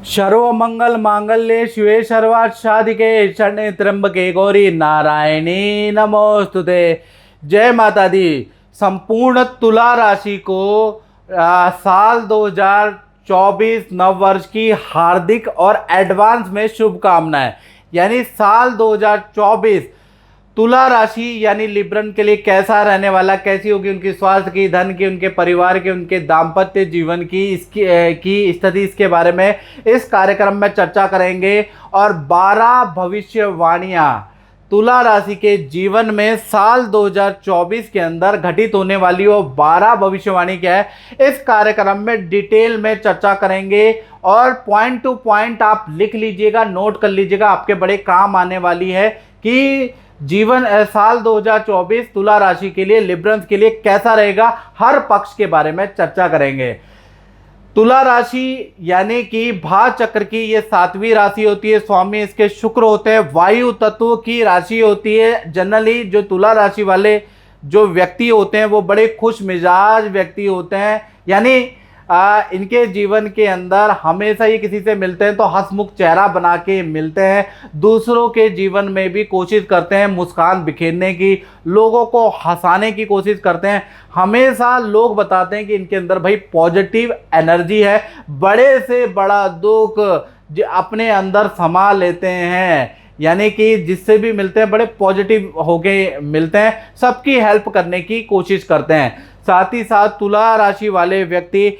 सर्वमंगल मांगल्ये शिवे सर्वार्थ साधिके शरण्ये त्र्यंबके गौरी नारायणी नमोस्तुते। जय माता दी। संपूर्ण तुला राशि को साल 2024 नव वर्ष की हार्दिक और एडवांस में शुभकामनाएं। यानी साल 2024 तुला राशि यानी लिब्रन के लिए कैसा रहने वाला, कैसी होगी उनकी स्वास्थ्य की, धन की, उनके परिवार के, उनके दाम्पत्य जीवन की इसकी स्थिति, इसके बारे में इस कार्यक्रम में चर्चा करेंगे। और 12 भविष्यवाणियां तुला राशि के जीवन में साल 2024 के अंदर घटित होने वाली वो 12 भविष्यवाणी क्या है, इस कार्यक्रम में डिटेल में चर्चा करेंगे। और पॉइंट टू पॉइंट आप लिख लीजिएगा, नोट कर लीजिएगा, आपके बड़े काम आने वाली है कि जीवन साल 2024 तुला राशि के लिए, लिब्रन्स के लिए कैसा रहेगा। हर पक्ष के बारे में चर्चा करेंगे। तुला राशि यानी कि भा चक्र की ये 7वीं राशि होती है। स्वामी इसके शुक्र होते हैं, वायु तत्व की राशि होती है। जनरली जो तुला राशि वाले जो व्यक्ति होते हैं वो बड़े खुश मिजाज व्यक्ति होते हैं। यानी इनके जीवन के अंदर हमेशा ही किसी से मिलते हैं तो हंसमुख चेहरा बना के मिलते हैं। दूसरों के जीवन में भी कोशिश करते हैं मुस्कान बिखेरने की, लोगों को हंसाने की कोशिश करते हैं। हमेशा लोग बताते हैं कि इनके अंदर भाई पॉजिटिव एनर्जी है। बड़े से बड़ा दुख अपने अंदर समा लेते हैं। यानी कि जिससे भी मिलते हैं बड़े पॉजिटिव होके मिलते हैं, सबकी हेल्प करने की कोशिश करते हैं। साथ ही साथ तुला राशि वाले व्यक्ति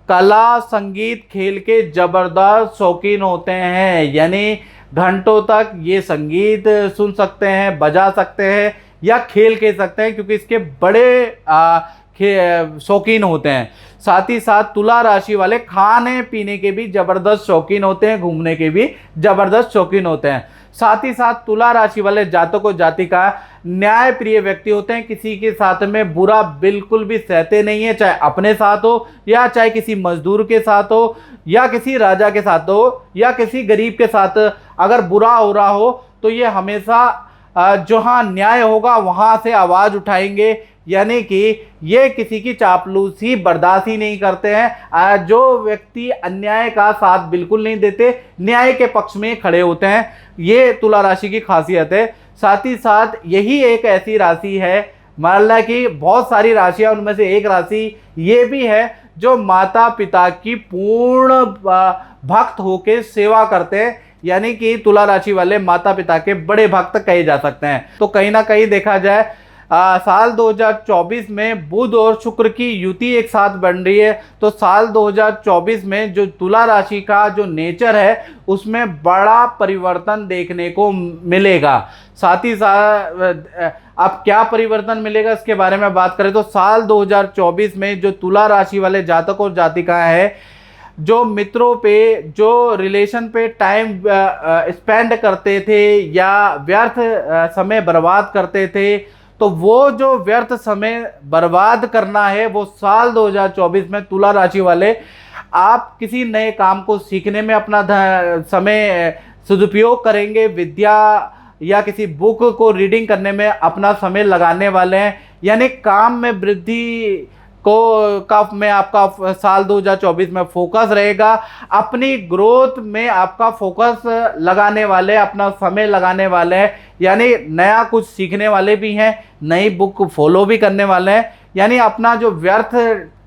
कला, संगीत, खेल के जबरदस्त शौकीन होते हैं। यानी घंटों तक ये संगीत सुन सकते हैं, बजा सकते हैं या खेल खेल सकते हैं, क्योंकि इसके बड़े शौकीन होते हैं। साथ ही साथ तुला राशि वाले खाने पीने के भी जबरदस्त शौकीन होते हैं, घूमने के भी जबरदस्त शौकीन होते हैं। साथ ही साथ तुला राशि वाले जातकों जातिका न्याय प्रिय व्यक्ति होते हैं। किसी के साथ में बुरा बिल्कुल भी सहते नहीं है, चाहे अपने साथ हो या चाहे किसी मजदूर के साथ हो या किसी राजा के साथ हो या किसी गरीब के साथ अगर बुरा हो रहा हो तो ये हमेशा जहां न्याय होगा वहां से आवाज उठाएंगे। यानी कि ये किसी की चापलूसी बर्दाश्त ही नहीं करते हैं। जो व्यक्ति अन्याय का साथ बिल्कुल नहीं देते, न्याय के पक्ष में खड़े होते हैं। ये तुला राशि की खासियत है। साथ ही साथ यही एक ऐसी राशि है, मान ला कि बहुत सारी राशियां, उनमें से एक राशि ये भी है जो माता पिता की पूर्ण भक्त होकर सेवा करते हैं। यानी कि तुला राशि वाले माता पिता के बड़े भक्त कहे जा सकते हैं। तो कहीं ना कहीं देखा जाए साल 2024 में बुध और शुक्र की युति एक साथ बन रही है, तो साल 2024 में जो तुला राशि का जो नेचर है उसमें बड़ा परिवर्तन देखने को मिलेगा। साथ ही साथ अब क्या परिवर्तन मिलेगा इसके बारे में बात करें तो साल 2024 में जो तुला राशि वाले जातक और जातिकाएं हैं, जो मित्रों पे, जो रिलेशन पे टाइम स्पेंड करते थे या व्यर्थ समय बर्बाद करते थे, तो वो जो व्यर्थ समय बर्बाद करना है वो साल 2024 में तुला राशि वाले आप किसी नए काम को सीखने में अपना समय सदुपयोग करेंगे। विद्या या किसी बुक को रीडिंग करने में अपना समय लगाने वाले हैं। यानी काम में वृद्धि में आपका साल 2024 में फोकस रहेगा। अपनी ग्रोथ में आपका फोकस लगाने वाले, अपना समय लगाने वाले हैं। यानी नया कुछ सीखने वाले भी हैं, नई बुक फॉलो भी करने वाले हैं। यानी अपना जो व्यर्थ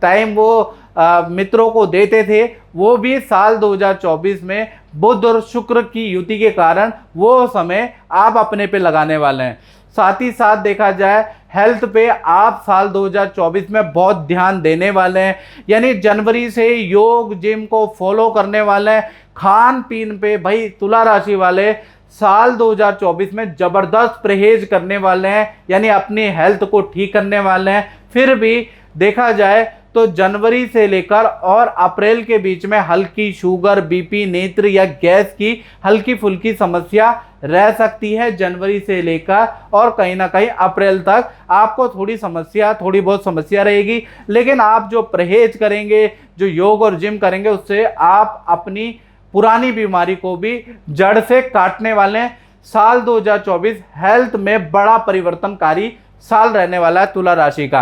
टाइम वो मित्रों को देते थे वो भी साल 2024 में बुध और शुक्र की युति के कारण वो समय आप अपने पे लगाने वाले हैं। साथ ही साथ देखा जाए हेल्थ पे आप साल 2024 में बहुत ध्यान देने वाले हैं। यानी जनवरी से योग जिम को फॉलो करने वाले हैं। खान पीन पे भाई तुला राशि वाले साल 2024 में जबरदस्त परहेज करने वाले हैं। यानी अपनी हेल्थ को ठीक करने वाले हैं। फिर भी देखा जाए तो जनवरी से लेकर और अप्रैल के बीच में हल्की शुगर, बीपी, नेत्र या गैस की हल्की फुल्की समस्या रह सकती है जनवरी से लेकर, और कहीं ना कहीं अप्रैल तक आपको थोड़ी बहुत समस्या रहेगी। लेकिन आप जो परहेज करेंगे, जो योग और जिम करेंगे, उससे आप अपनी पुरानी बीमारी को भी जड़ से काटने वाले हैं। साल 2024 हेल्थ में बड़ा परिवर्तनकारी साल रहने वाला है तुला राशि का।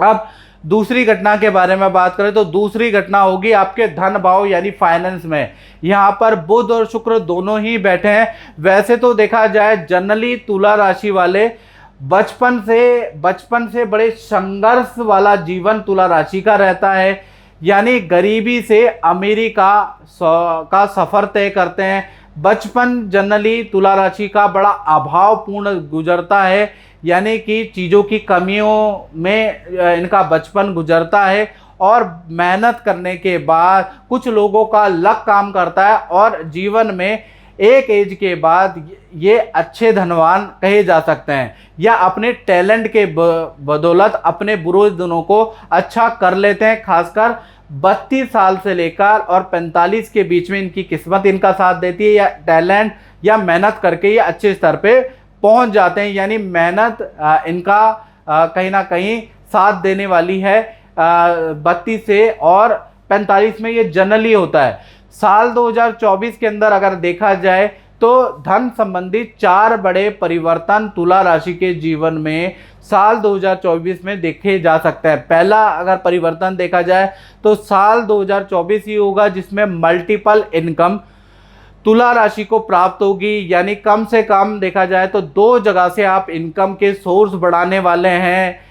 अब दूसरी घटना के बारे में बात करें तो दूसरी घटना होगी आपके धन भाव यानी फाइनेंस में। यहाँ पर बुध और शुक्र दोनों ही बैठे हैं। वैसे तो देखा जाए जनरली तुला राशि वाले बचपन से बड़े संघर्ष वाला जीवन तुला राशि का रहता है, यानी गरीबी से अमीरी का सफ़र तय करते हैं। बचपन जनरली तुला राशि का बड़ा अभावपूर्ण गुजरता है, यानी कि चीज़ों की कमियों में इनका बचपन गुजरता है। और मेहनत करने के बाद कुछ लोगों का लक काम करता है और जीवन में एक एज के बाद ये अच्छे धनवान कहे जा सकते हैं, या अपने टैलेंट के बदौलत अपने बुरे दिनों को अच्छा कर लेते हैं। खासकर 32 साल से लेकर और 45 के बीच में इनकी किस्मत इनका साथ देती है, या टैलेंट या मेहनत करके ये अच्छे स्तर पे पहुंच जाते हैं। यानी मेहनत इनका कहीं ना कहीं साथ देने वाली है। 32 से और 45 में ये जनरली होता है। साल 2024 के अंदर अगर देखा जाए तो धन संबंधी 4 बड़े परिवर्तन तुला राशि के जीवन में साल 2024 में देखे जा सकते हैं। पहला अगर परिवर्तन देखा जाए तो साल 2024 ही होगा जिसमें मल्टीपल इनकम तुला राशि को प्राप्त होगी। यानी कम से कम देखा जाए तो 2 जगह से आप इनकम के सोर्स बढ़ाने वाले हैं।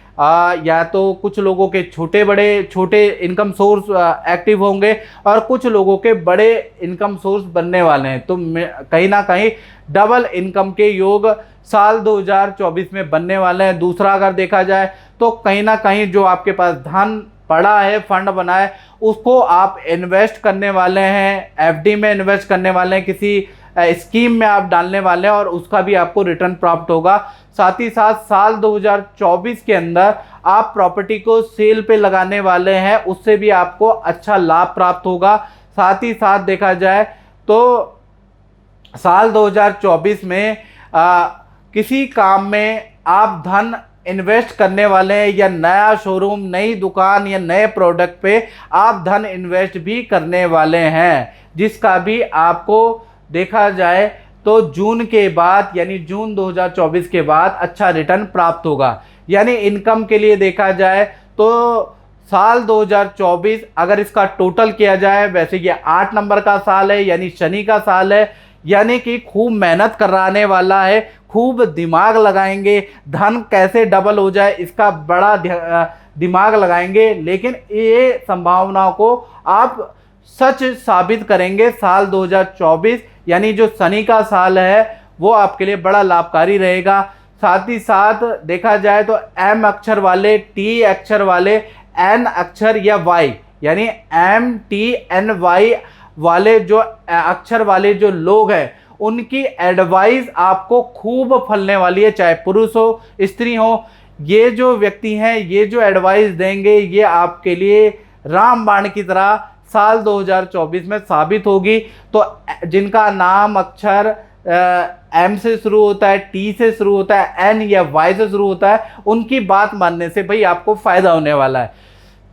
या तो कुछ लोगों के छोटे इनकम सोर्स एक्टिव होंगे और कुछ लोगों के बड़े इनकम सोर्स बनने वाले हैं। तो कहीं ना कहीं डबल इनकम के योग साल 2024 में बनने वाले हैं। दूसरा अगर देखा जाए तो कहीं ना कहीं जो आपके पास धन पड़ा है, फंड बना है, उसको आप इन्वेस्ट करने वाले हैं, एफडी में इन्वेस्ट करने वाले हैं, किसी स्कीम में आप डालने वाले हैं और उसका भी आपको रिटर्न प्राप्त होगा। साथ ही साथ साल 2024 के अंदर आप प्रॉपर्टी को सेल पे लगाने वाले हैं, उससे भी आपको अच्छा लाभ प्राप्त होगा। साथ ही साथ देखा जाए तो साल 2024 में किसी काम में आप धन इन्वेस्ट करने वाले हैं, या नया शोरूम, नई दुकान या नए प्रोडक्ट पे आप धन इन्वेस्ट भी करने वाले हैं, जिसका भी आपको देखा जाए तो जून के बाद यानी जून 2024 के बाद अच्छा रिटर्न प्राप्त होगा। यानी इनकम के लिए देखा जाए तो साल 2024 अगर इसका टोटल किया जाए, वैसे ये 8 नंबर का साल है, यानी शनि का साल है, यानी कि खूब मेहनत कराने वाला है, खूब दिमाग लगाएंगे, धन कैसे डबल हो जाए इसका बड़ा दिमाग लगाएंगे। लेकिन ये संभावनाओं को आप सच साबित करेंगे। साल 2024 यानी जो शनि का साल है वो आपके लिए बड़ा लाभकारी रहेगा। साथ ही साथ देखा जाए तो एम अक्षर वाले, टी अक्षर वाले, एन अक्षर या वाई यानी MTNY वाले जो अक्षर वाले जो लोग हैं उनकी एडवाइस आपको खूब फलने वाली है, चाहे पुरुष हो स्त्री हो। ये जो व्यक्ति हैं ये जो एडवाइस देंगे ये आपके लिए रामबाण की तरह साल 2024 में साबित होगी। तो जिनका नाम अक्षर M से शुरू होता है, T से शुरू होता है, N या Y से शुरू होता है, उनकी बात मानने से भाई आपको फायदा होने वाला है।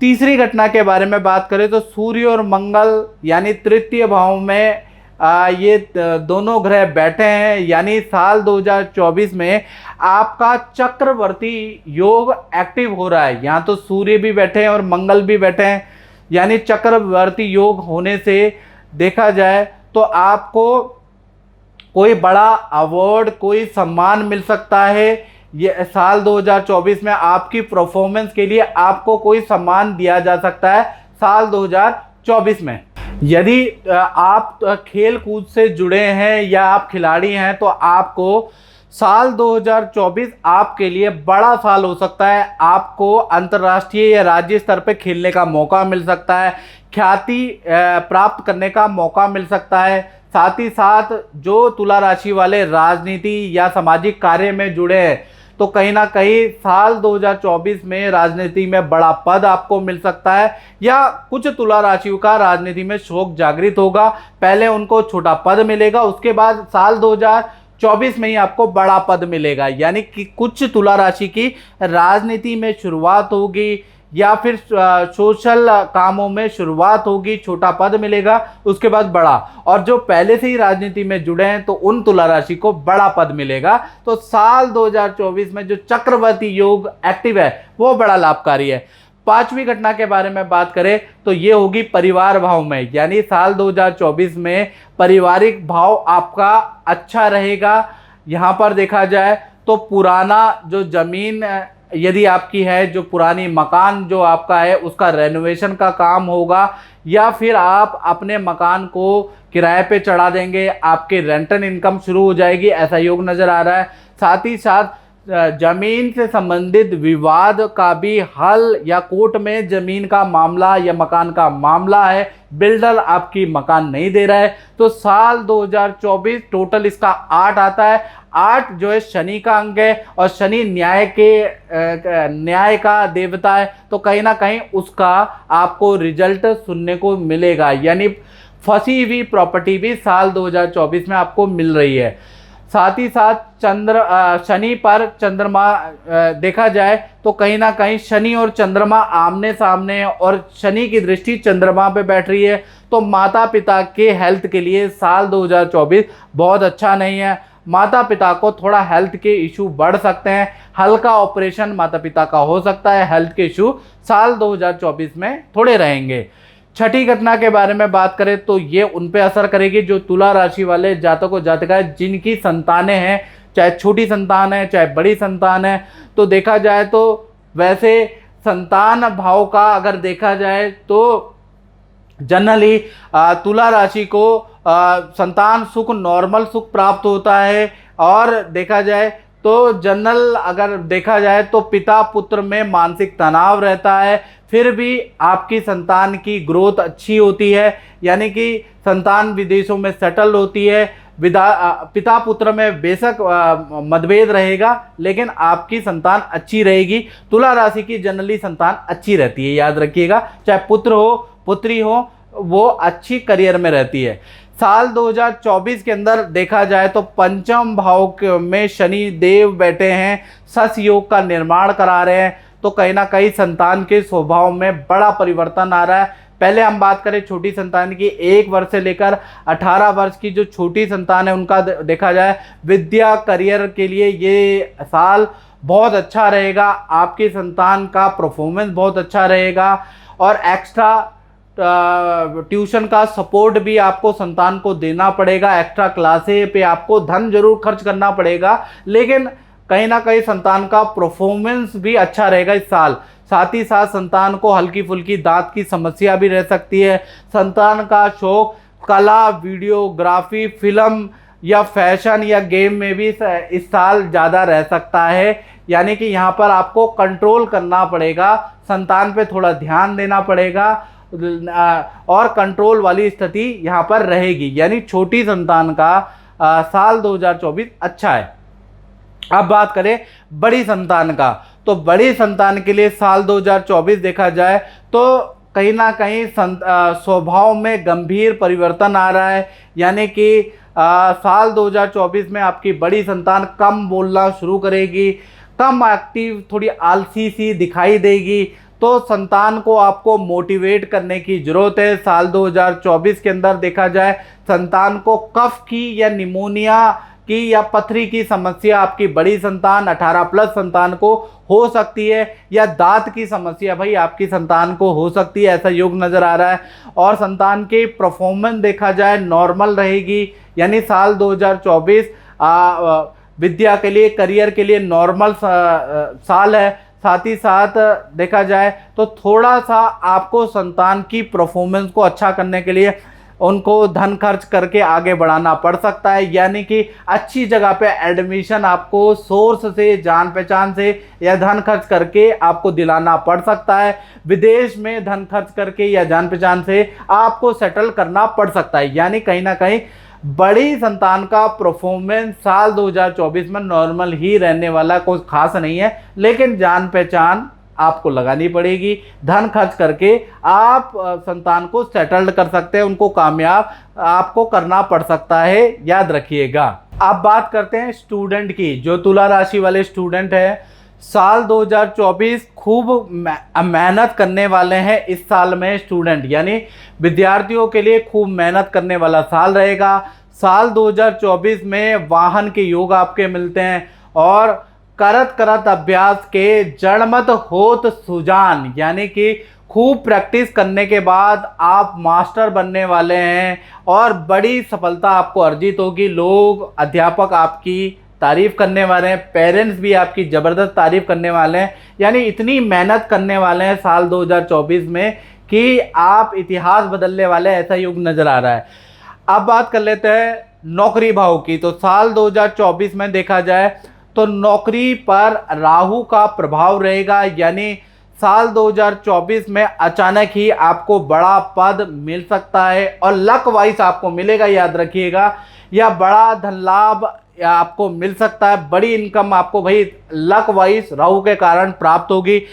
तीसरी घटना के बारे में बात करें तो सूर्य और मंगल यानी तृतीय भाव में ये दोनों ग्रह बैठे हैं, यानी साल 2024 में आपका चक्रवर्ती योग एक्टिव हो रहा है। यहाँ तो सूर्य भी बैठे हैं और मंगल भी बैठे हैं, यानी चक्रवर्ती योग होने से देखा जाए तो आपको कोई बड़ा अवार्ड, कोई सम्मान मिल सकता है। ये साल 2024 में आपकी परफॉर्मेंस के लिए आपको कोई सम्मान दिया जा सकता है साल 2024 में। यदि आप खेल कूद से जुड़े हैं या आप खिलाड़ी हैं तो आपको साल 2024 आपके लिए बड़ा साल हो सकता है। आपको अंतर्राष्ट्रीय या राज्य स्तर पर खेलने का मौका मिल सकता है, ख्याति प्राप्त करने का मौका मिल सकता है। साथ ही साथ जो तुला राशि वाले राजनीति या सामाजिक कार्य में जुड़े हैं तो कहीं ना कहीं साल 2024 में राजनीति में बड़ा पद आपको मिल सकता है, या कुछ तुला राशियों का राजनीति में शौक जागृत होगा। पहले उनको छोटा पद मिलेगा, उसके बाद साल 2024 में ही आपको बड़ा पद मिलेगा। यानी कि कुछ तुला राशि की राजनीति में शुरुआत होगी या फिर सोशल कामों में शुरुआत होगी, छोटा पद मिलेगा, उसके बाद बड़ा। और जो पहले से ही राजनीति में जुड़े हैं तो उन तुला राशि को बड़ा पद मिलेगा। तो साल 2024 में जो चक्रवर्ती योग एक्टिव है वो बड़ा लाभकारी है। पांचवी घटना के बारे में बात करें तो ये होगी परिवार भाव में, यानी साल 2024 में पारिवारिक भाव आपका अच्छा रहेगा। यहाँ पर देखा जाए तो पुराना जो ज़मीन यदि आपकी है, जो पुरानी मकान जो आपका है, उसका रेनोवेशन का काम होगा, या फिर आप अपने मकान को किराए पे चढ़ा देंगे, आपके रेंटल इनकम शुरू हो जाएगी, ऐसा योग नज़र आ रहा है। साथ ही साथ जमीन से संबंधित विवाद का भी हल, या कोर्ट में जमीन का मामला या मकान का मामला है, बिल्डर आपकी मकान नहीं दे रहा है, तो साल 2024 टोटल इसका 8 आता है। 8 जो है शनि का अंक है, और शनि न्याय का देवता है, तो कहीं ना कहीं उसका आपको रिजल्ट सुनने को मिलेगा, यानी फंसी हुई प्रॉपर्टी भी साल 2024 में आपको मिल रही है। साथ ही साथ शनि पर चंद्रमा देखा जाए तो कहीं ना कहीं शनि और चंद्रमा आमने सामने है, और शनि की दृष्टि चंद्रमा पे बैठ रही है, तो माता पिता के हेल्थ के लिए साल 2024 बहुत अच्छा नहीं है। माता पिता को थोड़ा हेल्थ के इशू बढ़ सकते हैं, हल्का ऑपरेशन माता पिता का हो सकता है, हेल्थ के इशू साल 2024 में थोड़े रहेंगे। छठी घटना के बारे में बात करें तो ये उन पे असर करेगी जो तुला राशि वाले जातक और जातिकाएं जिनकी संतानें हैं, चाहे छोटी संतान है चाहे बड़ी संतान है। तो देखा जाए तो वैसे संतान भाव का अगर देखा जाए तो जनरली तुला राशि को संतान सुख, नॉर्मल सुख प्राप्त होता है, और देखा जाए तो जनरल अगर देखा जाए तो पिता पुत्र में मानसिक तनाव रहता है, फिर भी आपकी संतान की ग्रोथ अच्छी होती है, यानी कि संतान विदेशों में सेटल होती है। पिता पुत्र में बेशक मतभेद रहेगा, लेकिन आपकी संतान अच्छी रहेगी। तुला राशि की जनरली संतान अच्छी रहती है, याद रखिएगा, चाहे पुत्र हो पुत्री हो, वो अच्छी करियर में रहती है। साल 2024 के अंदर देखा जाए तो पंचम भाव में शनि देव बैठे हैं, सस योग का निर्माण करा रहे हैं, तो कहीं ना कहीं संतान के स्वभाव में बड़ा परिवर्तन आ रहा है। पहले हम बात करें छोटी संतान की, 1 वर्ष से लेकर 18 वर्ष की जो छोटी संतान है उनका देखा जाए विद्या करियर के लिए ये साल बहुत अच्छा रहेगा। आपकी संतान का परफॉर्मेंस बहुत अच्छा रहेगा, और एक्स्ट्रा ट्यूशन का सपोर्ट भी आपको संतान को देना पड़ेगा। एक्स्ट्रा क्लासे पे आपको धन जरूर खर्च करना पड़ेगा, लेकिन कहीं ना कहीं संतान का परफॉर्मेंस भी अच्छा रहेगा इस साल। साथ ही साथ संतान को हल्की फुल्की दांत की समस्या भी रह सकती है। संतान का शौक कला, वीडियोग्राफी, फिल्म या फैशन या गेम में भी इस साल ज़्यादा रह सकता है, यानी कि यहाँ पर आपको कंट्रोल करना पड़ेगा, संतान पे थोड़ा ध्यान देना पड़ेगा, और कंट्रोल वाली स्थिति यहाँ पर रहेगी, यानी छोटी संतान का साल 2024 अच्छा है। अब बात करें बड़ी संतान का, तो बड़ी संतान के लिए साल 2024 देखा जाए तो कहीं ना कहीं स्वभाव में गंभीर परिवर्तन आ रहा है, यानी कि साल 2024 में आपकी बड़ी संतान कम बोलना शुरू करेगी, कम एक्टिव, थोड़ी आलसी सी दिखाई देगी, तो संतान को आपको मोटिवेट करने की ज़रूरत है। साल 2024 के अंदर देखा जाए संतान को कफ की या निमोनिया की या पथरी की समस्या आपकी बड़ी संतान 18+ संतान को हो सकती है, या दांत की समस्या भाई आपकी संतान को हो सकती है, ऐसा योग नज़र आ रहा है। और संतान की परफॉर्मेंस देखा जाए नॉर्मल रहेगी, यानी साल 2024 विद्या के लिए, करियर के लिए नॉर्मल साल है। साथ ही साथ देखा जाए तो थोड़ा सा आपको संतान की परफॉर्मेंस को अच्छा करने के लिए उनको धन खर्च करके आगे बढ़ाना पड़ सकता है, यानी कि अच्छी जगह पे एडमिशन आपको सोर्स से, जान पहचान से या धन खर्च करके आपको दिलाना पड़ सकता है। विदेश में धन खर्च करके या जान पहचान से आपको सेटल करना पड़ सकता है, यानी कहीं ना कहीं बड़ी संतान का परफॉर्मेंस साल 2024 में नॉर्मल ही रहने वाला, कोई खास नहीं है, लेकिन जान पहचान आपको लगानी पड़ेगी, धन खर्च करके आप संतान को सेटल्ड कर सकते हैं, उनको कामयाब आपको करना पड़ सकता है, याद रखिएगा। अब बात करते हैं स्टूडेंट की, जो तुला राशि वाले स्टूडेंट हैं साल 2024 खूब मेहनत करने वाले हैं इस साल में स्टूडेंट, यानी विद्यार्थियों के लिए खूब मेहनत करने वाला साल रहेगा। साल 2024 में वाहन के योग आपके मिलते हैं, और करत करत अभ्यास के जड़मत होत सुजान, यानी कि खूब प्रैक्टिस करने के बाद आप मास्टर बनने वाले हैं और बड़ी सफलता आपको अर्जित होगी। लोग, अध्यापक आपकी तारीफ करने वाले हैं, पेरेंट्स भी आपकी ज़बरदस्त तारीफ करने वाले हैं। यानी इतनी मेहनत करने वाले हैं साल 2024 में कि आप इतिहास बदलने वाले, ऐसा युग नज़र आ रहा है। अब बात कर लेते हैं नौकरी भाव की। तो साल 2024 में देखा जाए तो नौकरी पर राहु का प्रभाव रहेगा, यानी साल 2024 में अचानक ही आपको बड़ा पद मिल सकता है और लक वाइज आपको मिलेगा, याद रखिएगा। या बड़ा धन लाभ या आपको मिल सकता है, बड़ी इनकम आपको भाई लक वाइज राहु के कारण प्राप्त होगी।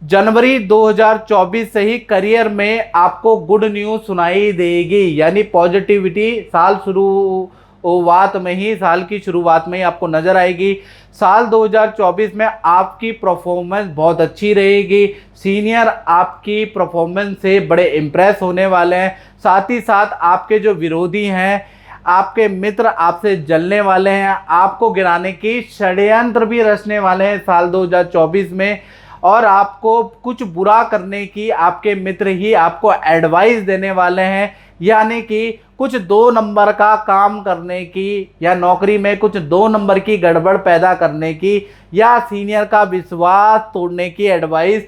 जनवरी 2024 से ही करियर में आपको गुड न्यूज़ सुनाई देगी, यानी पॉजिटिविटी साल शुरुआत में ही, साल की शुरुआत में ही आपको नज़र आएगी। साल 2024 में आपकी परफॉर्मेंस बहुत अच्छी रहेगी। सीनियर आपकी परफॉर्मेंस से बड़े इम्प्रेस होने वाले हैं। साथ ही साथ आपके जो विरोधी हैं, आपके मित्र आपसे जलने वाले हैं, आपको गिराने की षड्यंत्र भी रचने वाले हैं साल 2024 में। और आपको कुछ बुरा करने की आपके मित्र ही आपको एडवाइस देने वाले हैं, यानी कि कुछ 2 नंबर का काम करने की या नौकरी में कुछ 2 नंबर की गड़बड़ पैदा करने की या सीनियर का विश्वास तोड़ने की एडवाइस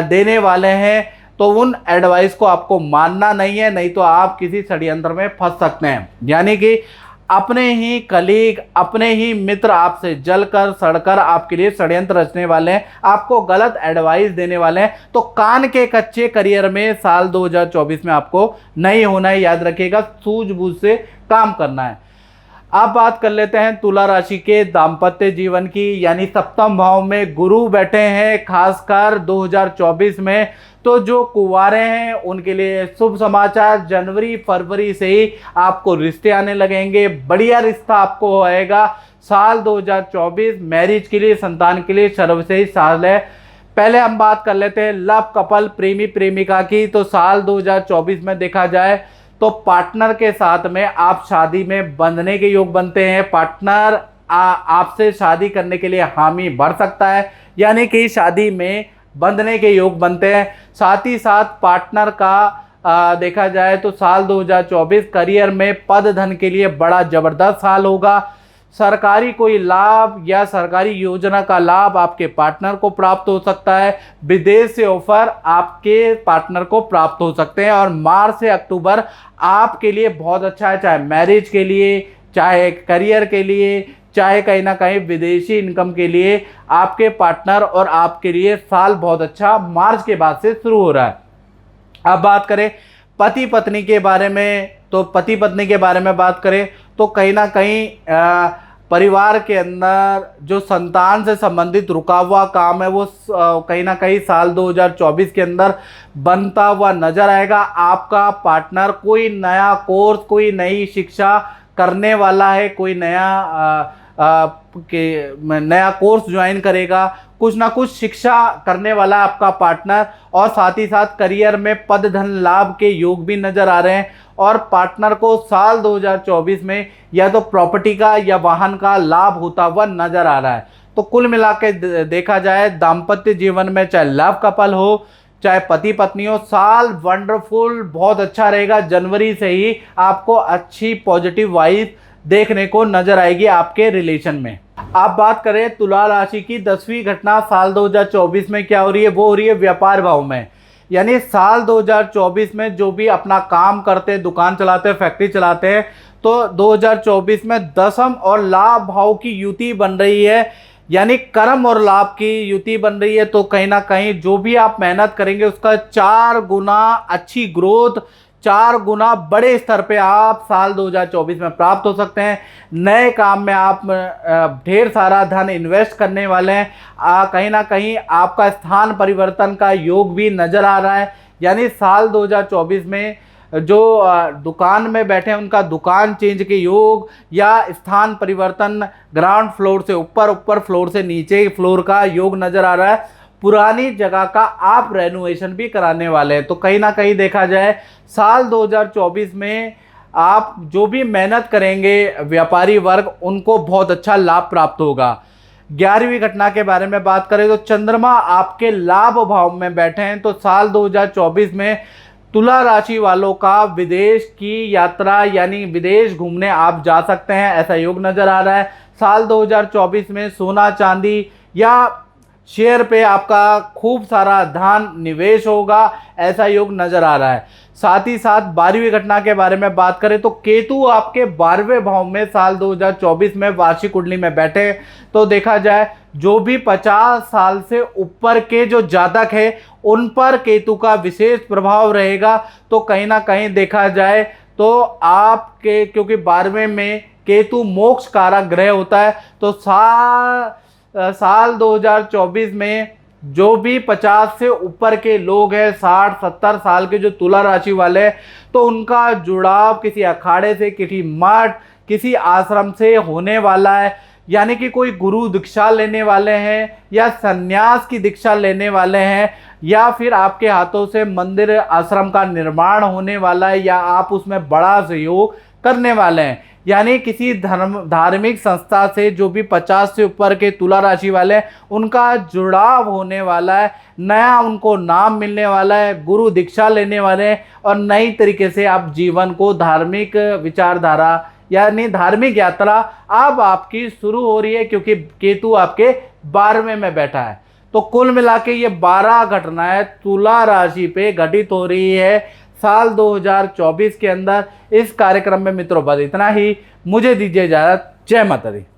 देने वाले हैं। तो उन एडवाइस को आपको मानना नहीं है, नहीं तो आप किसी षड्यंत्र में फंस सकते हैं। यानी कि अपने ही कलीग, अपने ही मित्र आपसे जलकर सड़कर आपके लिए षड्यंत्र रचने वाले हैं, आपको गलत एडवाइस देने वाले हैं। तो कान के कच्चे करियर में साल 2024 में आपको नहीं होना है, याद रखिएगा, सूझबूझ से काम करना है। अब बात कर लेते हैं तुला राशि के दाम्पत्य जीवन की, यानी सप्तम भाव में गुरु बैठे हैं खासकर 2024 में। तो जो कुंवारे हैं उनके लिए शुभ समाचार, जनवरी फरवरी से ही आपको रिश्ते आने लगेंगे, बढ़िया रिश्ता आपको होएगा। साल 2024 मैरिज के लिए, संतान के लिए सर्वश्रेष्ठ साल है। पहले हम बात कर लेते हैं लव कपल, प्रेमी प्रेमिका की। तो साल 2024 में देखा जाए तो पार्टनर के साथ में आप शादी में बंधने के योग बनते हैं। पार्टनर आपसे शादी करने के लिए हामी भर सकता है, यानी कि शादी में बंधने के योग बनते हैं। साथ ही साथ पार्टनर का देखा जाए तो साल 2024 करियर में पद धन के लिए बड़ा जबरदस्त साल होगा। सरकारी कोई लाभ या सरकारी योजना का लाभ आपके पार्टनर को प्राप्त हो सकता है। विदेश से ऑफर आपके पार्टनर को प्राप्त हो सकते हैं। और मार्च से अक्टूबर आपके लिए बहुत अच्छा है, चाहे मैरिज के लिए, चाहे करियर के लिए, चाहे कहीं ना कहीं विदेशी इनकम के लिए। आपके पार्टनर और आपके लिए साल बहुत अच्छा मार्च के बाद से शुरू हो रहा है। अब बात करें पति पत्नी के बारे में, तो पति पत्नी के बारे में बात करें तो कहीं ना कहीं परिवार के अंदर जो संतान से संबंधित रुका हुआ काम है वो कहीं ना कहीं साल 2024 के अंदर बनता हुआ नजर आएगा। आपका पार्टनर कोई नया कोर्स, कोई नई शिक्षा करने वाला है, कोई नया कोर्स ज्वाइन करेगा, कुछ ना कुछ शिक्षा करने वाला है आपका पार्टनर। और साथ ही साथ करियर में पद धन लाभ के योग भी नजर आ रहे हैं। और पार्टनर को साल 2024 में या तो प्रॉपर्टी का या वाहन का लाभ होता हुआ नजर आ रहा है। तो कुल मिलाकर देखा जाए दाम्पत्य जीवन में चाहे लव कपल हो चाहे पति पत्नी हो, साल वंडरफुल बहुत अच्छा रहेगा। जनवरी से ही आपको अच्छी पॉजिटिव वाइब देखने को नजर आएगी आपके रिलेशन में। अब बात करें तुला राशि की 10वीं घटना साल 2024 में क्या हो रही है, वो हो रही है व्यापार भाव में। यानी साल 2024 में जो भी अपना काम करते हैं, दुकान चलाते हैं, फैक्ट्री चलाते हैं, तो 2024 में दशम और लाभ भाव की युति बन रही है, यानी कर्म और लाभ की युति बन रही है। तो कहीं ना कहीं जो भी आप मेहनत करेंगे उसका 4 गुना अच्छी ग्रोथ, 4 गुना बड़े स्तर पे आप साल 2024 में प्राप्त हो सकते हैं। नए काम में आप ढेर सारा धन इन्वेस्ट करने वाले हैं। कहीं ना कहीं आपका स्थान परिवर्तन का योग भी नज़र आ रहा है। यानी साल 2024 में जो दुकान में बैठे हैं उनका दुकान चेंज के योग या स्थान परिवर्तन, ग्राउंड फ्लोर से ऊपर, ऊपर फ्लोर से नीचे फ्लोर का योग नज़र आ रहा है। पुरानी जगह का आप रेनोवेशन भी कराने वाले हैं। तो कहीं ना कहीं देखा जाए साल 2024 में आप जो भी मेहनत करेंगे व्यापारी वर्ग, उनको बहुत अच्छा लाभ प्राप्त होगा। 11वीं घटना के बारे में बात करें तो चंद्रमा आपके लाभ भाव में बैठे हैं, तो साल 2024 में तुला राशि वालों का विदेश की यात्रा यानी विदेश घूमने आप जा सकते हैं, ऐसा योग नजर आ रहा है। साल 2024 में सोना चांदी या शेयर पे आपका खूब सारा धन निवेश होगा, ऐसा योग नजर आ रहा है। साथ ही साथ 12वीं घटना के बारे में बात करें तो केतु आपके 12वें भाव में साल 2024 में वार्षिक कुंडली में बैठे, तो देखा जाए जो भी 50 साल से ऊपर के जो जातक है उन पर केतु का विशेष प्रभाव रहेगा। तो कहीं ना कहीं देखा जाए तो आपके, क्योंकि 12वें में केतु मोक्ष कारक ग्रह होता है, तो साल 2024 में जो भी 50 से ऊपर के लोग हैं, 60-70 साल के जो तुला राशि वाले हैं, तो उनका जुड़ाव किसी अखाड़े से, किसी मठ, किसी आश्रम से होने वाला है। यानी कि कोई गुरु दीक्षा लेने वाले हैं या सन्यास की दीक्षा लेने वाले हैं, या फिर आपके हाथों से मंदिर आश्रम का निर्माण होने वाला है, या आप उसमें बड़ा सहयोग करने वाले हैं। यानी किसी धार्मिक संस्था से जो भी 50 से ऊपर के तुला राशि वाले हैं उनका जुड़ाव होने वाला है, नया उनको नाम मिलने वाला है, गुरु दीक्षा लेने वाले हैं, और नई तरीके से आप जीवन को धार्मिक विचारधारा यानी धार्मिक यात्रा अब आपकी शुरू हो रही है, क्योंकि केतु आपके 12वें में बैठा है। तो कुल मिला के ये 12 घटनाएं तुला राशि पे घटित हो रही है साल 2024 के अंदर। इस कार्यक्रम में मित्रों बस इतना ही, मुझे दीजिए इजाजत। जय माता दी।